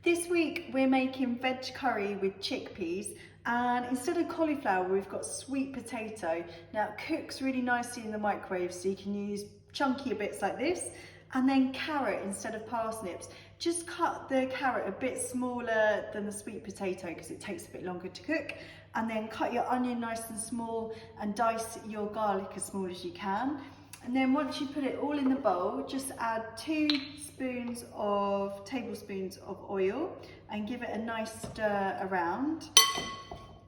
This week we're making veg curry with chickpeas, and instead of cauliflower we've got sweet potato. Now it cooks really nicely in the microwave, so you can use chunkier bits like this, and then carrot instead of parsnips. Just cut the carrot a bit smaller than the sweet potato because it takes a bit longer to cook, and then cut your onion nice and small and dice your garlic as small as you can. And then once you put it all in the bowl, just add 2 tablespoons of oil and give it a nice stir around.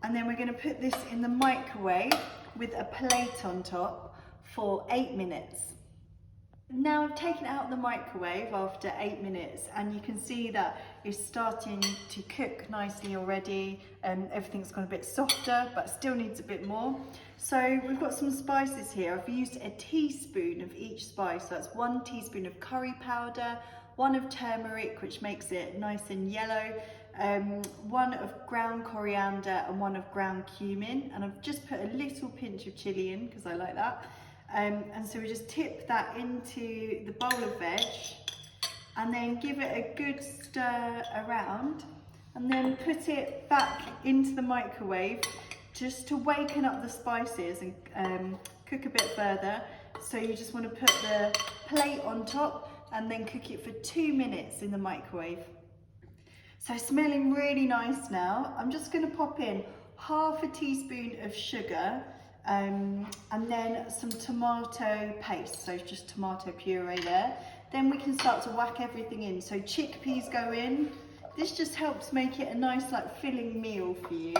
And then we're going to put this in the microwave with a plate on top for 8 minutes. Now I've taken it out of the microwave after 8 minutes, and you can see that it's starting to cook nicely already. Everything's gone a bit softer, but still needs a bit more. So we've got some spices here. I've used a teaspoon of each spice. So that's 1 teaspoon of curry powder, 1 of turmeric, which makes it nice and yellow, 1 of ground coriander and 1 of ground cumin. And I've just put a little pinch of chili in because I like that. And so we just tip that into the bowl of veg and then give it a good stir around, and then put it back into the microwave just to waken up the spices and cook a bit further. So you just want to put the plate on top and then cook it for 2 minutes in the microwave. So smelling really nice now. I'm just going to pop in half a teaspoon of sugar, and then some tomato paste, so just tomato puree there. Then we can start to whack everything in. So chickpeas go in. This just helps make it a nice filling meal for you.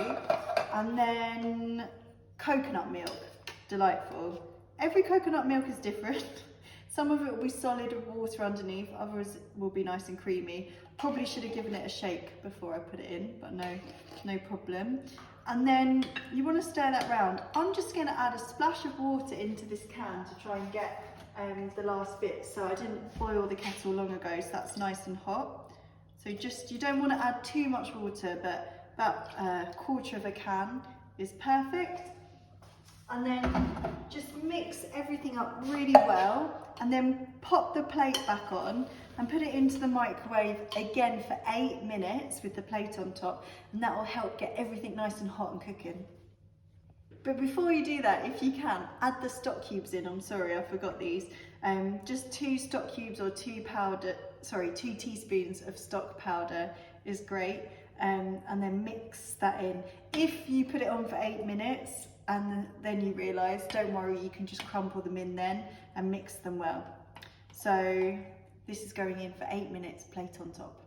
And then coconut milk, delightful. Every coconut milk is different. Some of it will be solid with water underneath, others will be nice and creamy. Probably should have given it a shake before I put it in, but no problem. And then you want to stir that round. I'm just going to add a splash of water into this can to try and get the last bit. So I didn't boil the kettle long ago, so that's nice and hot. So you don't want to add too much water, but about a quarter of a can is perfect. And then just mix everything up really well, and then pop the plate back on and put it into the microwave again for 8 minutes with the plate on top, and that will help get everything nice and hot and cooking. But before you do that, if you can, add the stock cubes in. I'm sorry, I forgot these. Just 2 stock cubes or 2 teaspoons of stock powder is great, and then mix that in. If you put it on for 8 minutes and then you realise, don't worry, you can just crumple them in then and mix them well. So this is going in for 8 minutes, plate on top.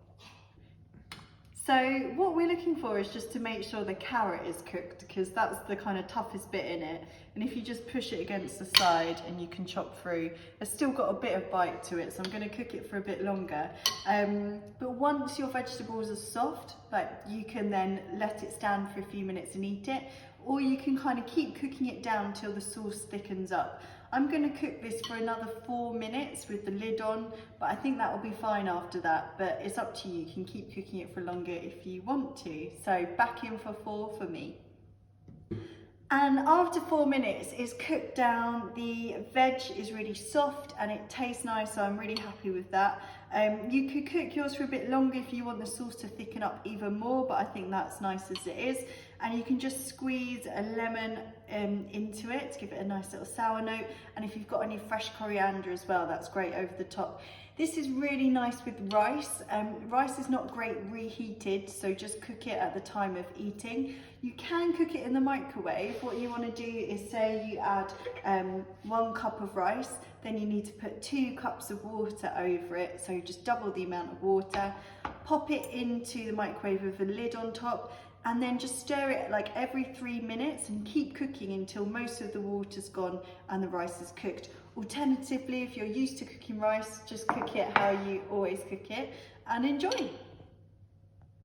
So what we're looking for is just to make sure the carrot is cooked, because that's the kind of toughest bit in it. And if you just push it against the side and you can chop through, it's still got a bit of bite to it, so I'm going to cook it for a bit longer. But once your vegetables are soft, you can then let it stand for a few minutes and eat it, or you can kind of keep cooking it down till the sauce thickens up. I'm going to cook this for another 4 minutes with the lid on, but I think that will be fine after that, but it's up to you. You can keep cooking it for longer if you want to. So back in for 4 for me. And after 4 minutes, it's cooked down. The veg is really soft and it tastes nice, so I'm really happy with that. You could cook yours for a bit longer if you want the sauce to thicken up even more, but I think that's nice as it is. And you can just squeeze a lemon into it to give it a nice little sour note. And if you've got any fresh coriander as well, that's great over the top. This is really nice with rice. Rice is not great reheated, so just cook it at the time of eating. You can cook it in the microwave. What you want to do is, say you add 1 cup of rice, then you need to put 2 cups of water over it, so just double the amount of water. Pop it into the microwave with a lid on top, and then just stir it every 3 minutes and keep cooking until most of the water's gone and the rice is cooked. Alternatively, if you're used to cooking rice, just cook it how you always cook it and enjoy.